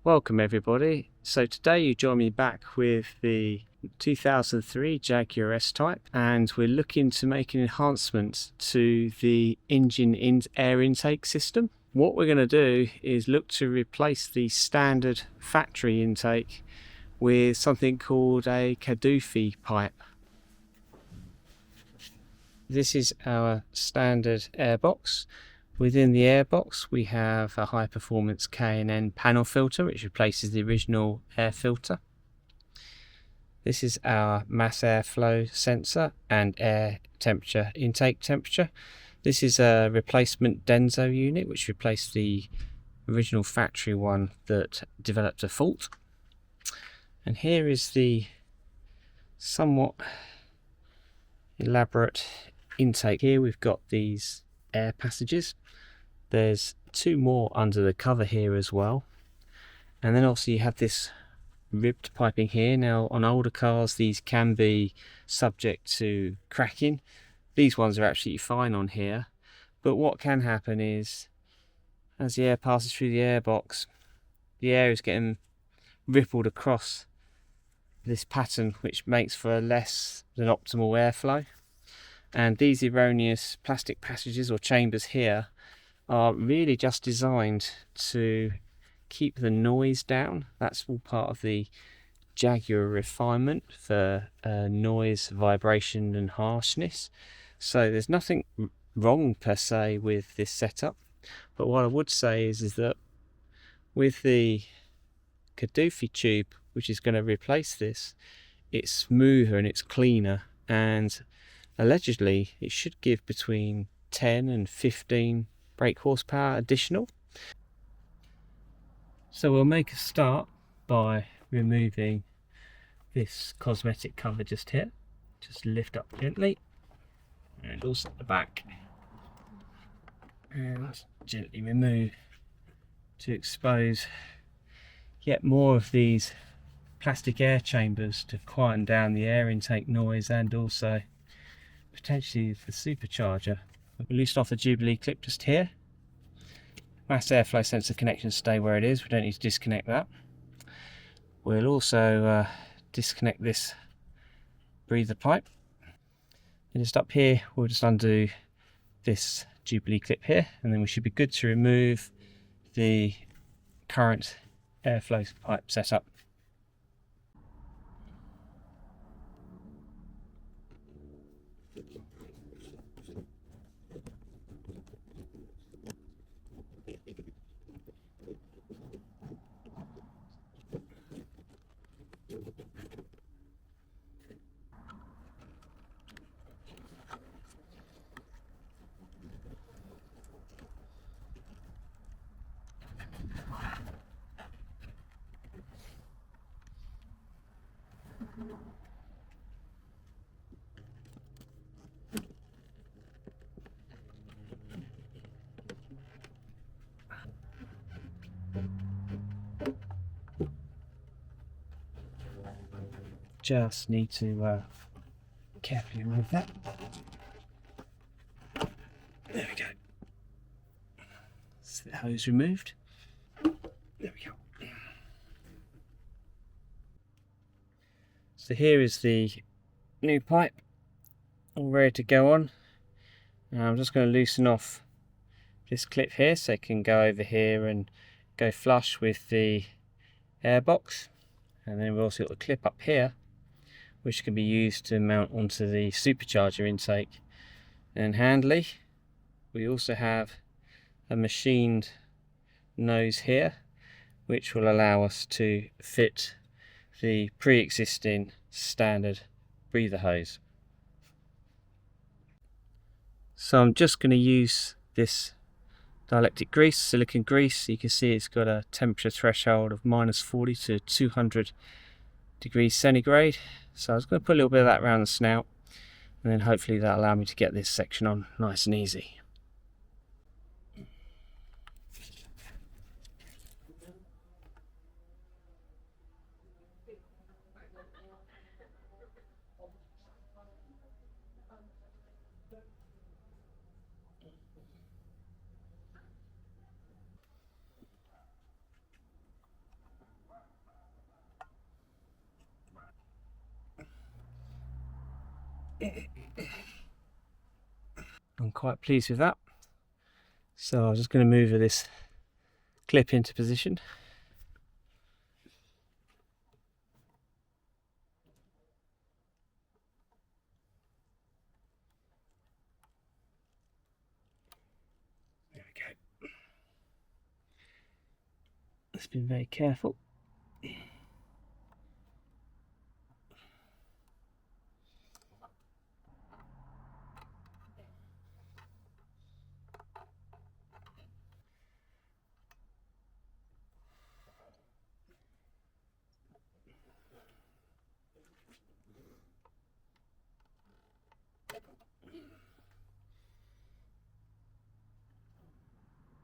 Welcome everybody. So today you join me back with the 2003 Jaguar S-Type, and we're looking to make an enhancement to the engine air intake system. What we're going to do is look to replace the standard factory intake with something called a Caldoofy pipe. This is our standard airbox. Within the airbox we have a high performance K&N panel filter which replaces the original air filter. This is our mass airflow sensor and air temperature, intake temperature. This is a replacement Denso unit which replaced the original factory one that developed a fault. And here is the somewhat elaborate intake. Here we've got these air passages. There's two more under the cover here as well, and then also you have this ribbed piping here. Now on older cars these can be subject to cracking. These ones are absolutely fine on here, but what can happen is as the air passes through the airbox, the air is getting rippled across this pattern, which makes for a less than optimal airflow. And these erroneous plastic passages or chambers here are really just designed to keep the noise down. That's all part of the Jaguar refinement for noise, vibration and harshness. So there's nothing wrong per se with this setup, but what I would say is that with the Caldoofy tube, which is going to replace this, it's smoother and it's cleaner, and allegedly it should give between 10 and 15 brake horsepower additional. So we'll make a start by removing this cosmetic cover just here. Just lift up gently and also at the back, and gently remove to expose yet more of these plastic air chambers to quieten down the air intake noise and also potentially the supercharger. We loosen off the Jubilee clip just here. Mass airflow sensor connections stay where it is, we don't need to disconnect that. We'll also disconnect this breather pipe. And just up here we'll just undo this Jubilee clip here, and then we should be good to remove the current airflow pipe setup. Just need to carefully remove that. There we go. So the hose removed. There we go. So here is the new pipe, all ready to go on. Now I'm just going to loosen off this clip here so it can go over here and go flush with the airbox. And then we've also got the clip up here which can be used to mount onto the supercharger intake. And handily, we also have a machined nose here which will allow us to fit the pre-existing standard breather hose. So I'm just going to use this dielectric grease, silicone grease. You can see it's got a temperature threshold of -40 to 200 degrees centigrade. So I was going to put a little bit of that around the snout, and then hopefully that'll allow me to get this section on nice and easy. I'm quite pleased with that. So I'm just going to move this clip into position. There we go. Let's be very careful.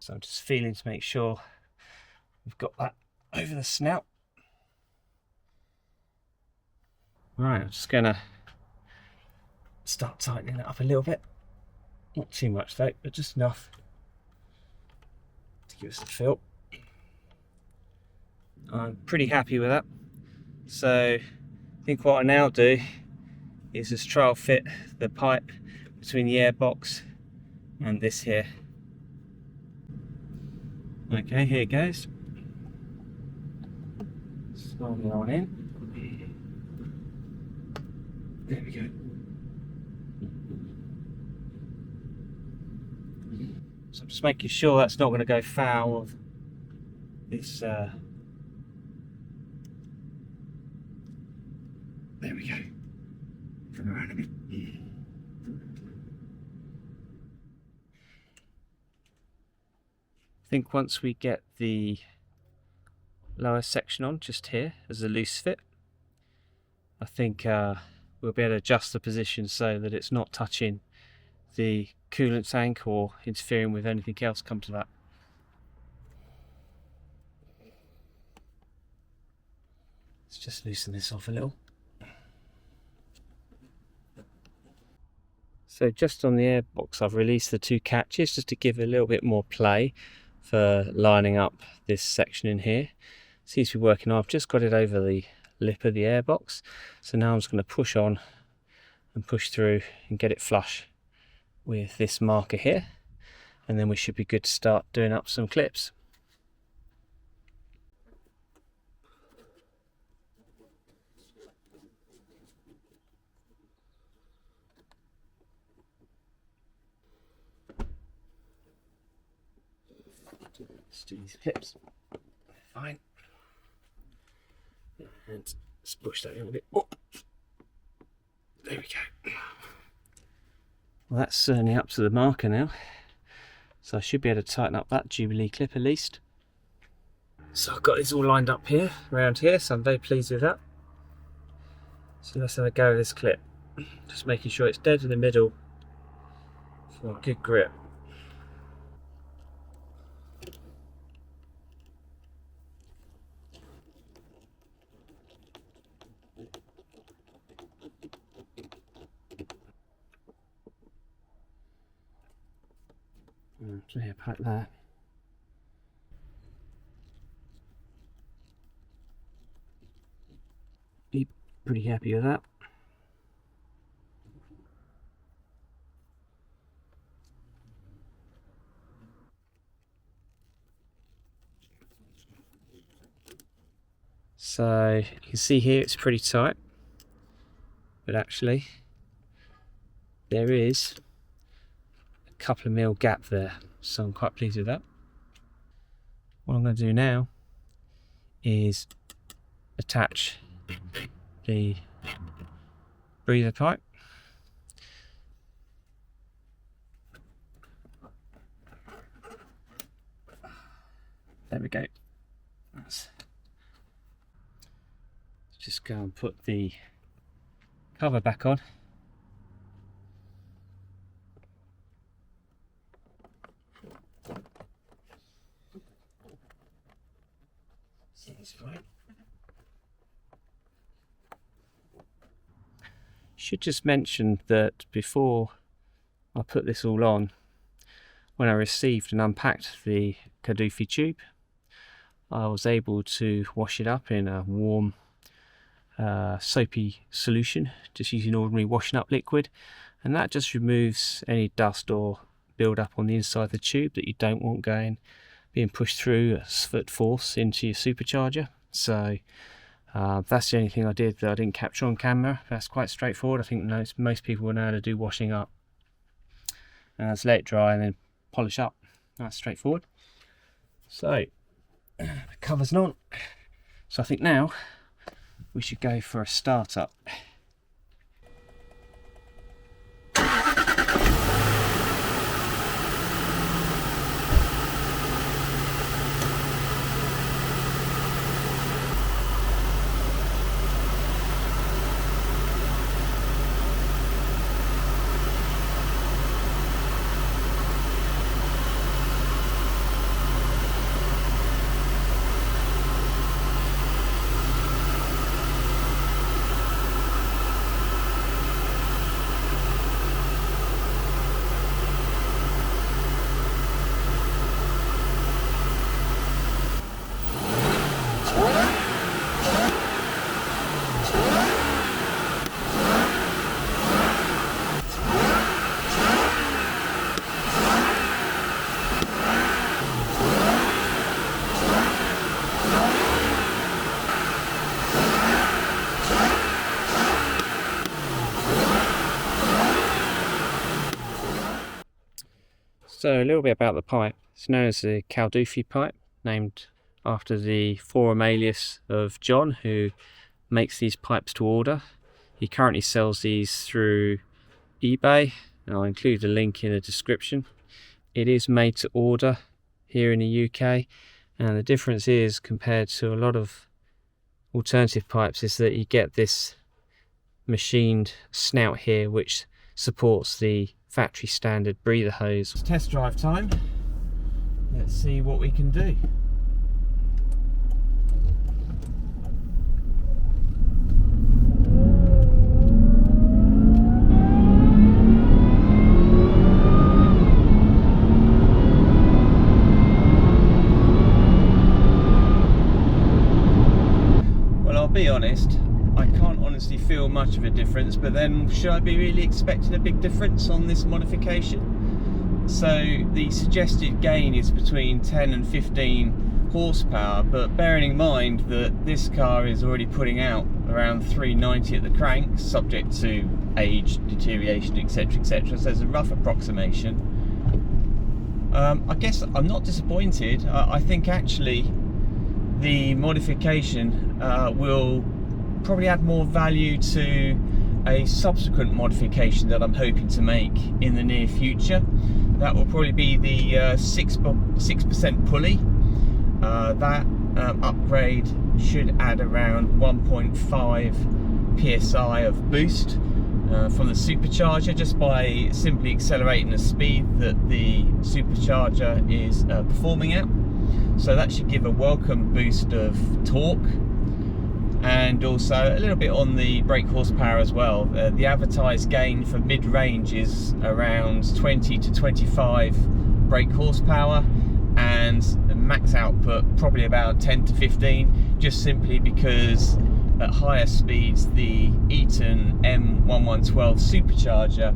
So I'm just feeling to make sure we've got that over the snout. Right, I'm just gonna start tightening it up a little bit. Not too much though, but just enough to give us a feel. I'm pretty happy with that. So I think what I now do is just trial fit the pipe between the airbox and this here. Okay, here it goes. Slowly on in. There we go. So I'm just making sure that's not going to go foul of this. There we go. Turn around a bit. I think once we get the lower section on just here as a loose fit, I think we'll be able to adjust the position so that it's not touching the coolant tank or interfering with anything else come to that. Let's just loosen this off a little. So just on the airbox I've released the two catches just to give a little bit more play for lining up this section in here. Seems to be working. I've just got it over the lip of the airbox, so now I'm just going to push on and push through and get it flush with this marker here, and then we should be good to start doing up some clips. Let's do these clips. Fine. And let's push that in a bit more. There we go. Well, that's certainly up to the marker now. So I should be able to tighten up that Jubilee clip at least. So I've got this all lined up here, around here, so I'm very pleased with that. So let's have a go with this clip. Just making sure it's dead in the middle for a good grip. So yeah, like that. Be pretty happy with that. So you can see here it's pretty tight, but actually there is a couple of mil gap there, so I'm quite pleased with that. What I'm going to do now is attach the breather pipe. There we go. Let's just go and put the cover back on. Seems fine. Should just mention that before I put this all on, when I received and unpacked the Caldoofy tube, I was able to wash it up in a warm soapy solution, just using ordinary washing up liquid, and that just removes any dust or build up on the inside of the tube that you don't want being pushed through at force into your supercharger. So that's the only thing I did that I didn't capture on camera. That's quite straightforward. I think most people will know how to do washing up. Just let it dry and then polish up. That's straightforward. So the cover's on. So I think now we should go for a start-up. So a little bit about the pipe. It's known as the Caldoofy pipe, named after the forum alias of John, who makes these pipes to order. He currently sells these through eBay, and I'll include a link in the description. It is made to order here in the UK, and the difference is, compared to a lot of alternative pipes, is that you get this machined snout here which supports the factory standard breather hose. It's test drive time. Let's see what we can do. Well, I'll be honest, I can't honestly feel much of a difference, but then should I be really expecting a big difference on this modification? So the suggested gain is between 10 and 15 horsepower, but bearing in mind that this car is already putting out around 390 at the crank, subject to age, deterioration, etc, etc, so there's a rough approximation. I guess I'm not disappointed. I think actually the modification will probably add more value to a subsequent modification that I'm hoping to make in the near future. That will probably be the 6% pulley. That upgrade should add around 1.5 psi of boost from the supercharger, just by simply accelerating the speed that the supercharger is performing at. So that should give a welcome boost of torque, and also a little bit on the brake horsepower as well. The advertised gain for mid-range is around 20 to 25 brake horsepower, and max output probably about 10 to 15, just simply because at higher speeds the Eaton M1112 supercharger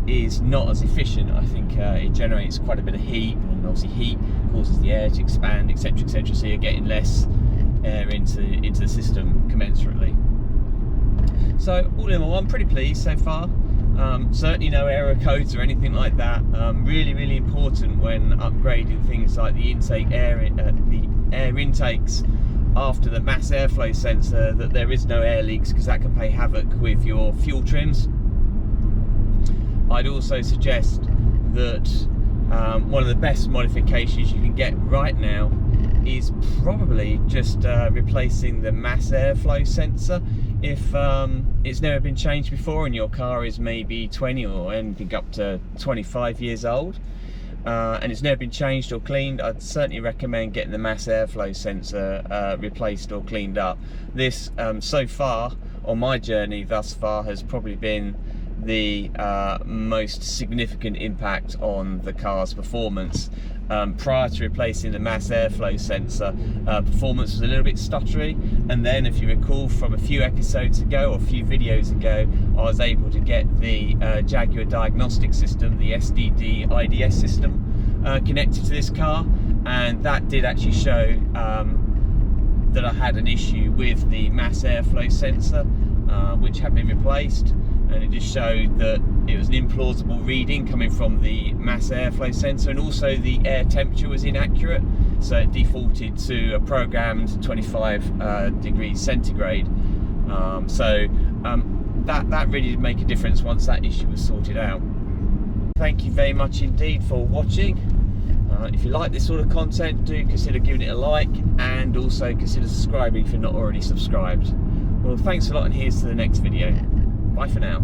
is not as efficient. I think it generates quite a bit of heat, and obviously heat causes the air to expand, etc, etc, so you're getting less air into the system commensurately. So all in all, I'm pretty pleased so far. Certainly no error codes or anything like that. Really important when upgrading things like the air intakes after the mass airflow sensor, that there is no air leaks, because that can play havoc with your fuel trims. I'd also suggest that one of the best modifications you can get right now is probably just replacing the mass airflow sensor. If it's never been changed before and your car is maybe 20 or anything up to 25 years old, and it's never been changed or cleaned, I'd certainly recommend getting the mass airflow sensor replaced or cleaned up. This so far on my journey thus far has probably been the most significant impact on the car's performance. Prior to replacing the mass airflow sensor, performance was a little bit stuttery, and then if you recall from a few episodes ago or a few videos ago, I was able to get the Jaguar diagnostic system, the SDD IDS system, connected to this car, and that did actually show that I had an issue with the mass airflow sensor, which had been replaced, and it just showed that it was an implausible reading coming from the mass airflow sensor, and also the air temperature was inaccurate, so it defaulted to a programmed 25 degrees centigrade. That really did make a difference once that issue was sorted out. Thank you very much indeed for watching. If you like this sort of content, do consider giving it a like, and also consider subscribing if you're not already subscribed. Well, thanks a lot, and here's to the next video. Bye for now.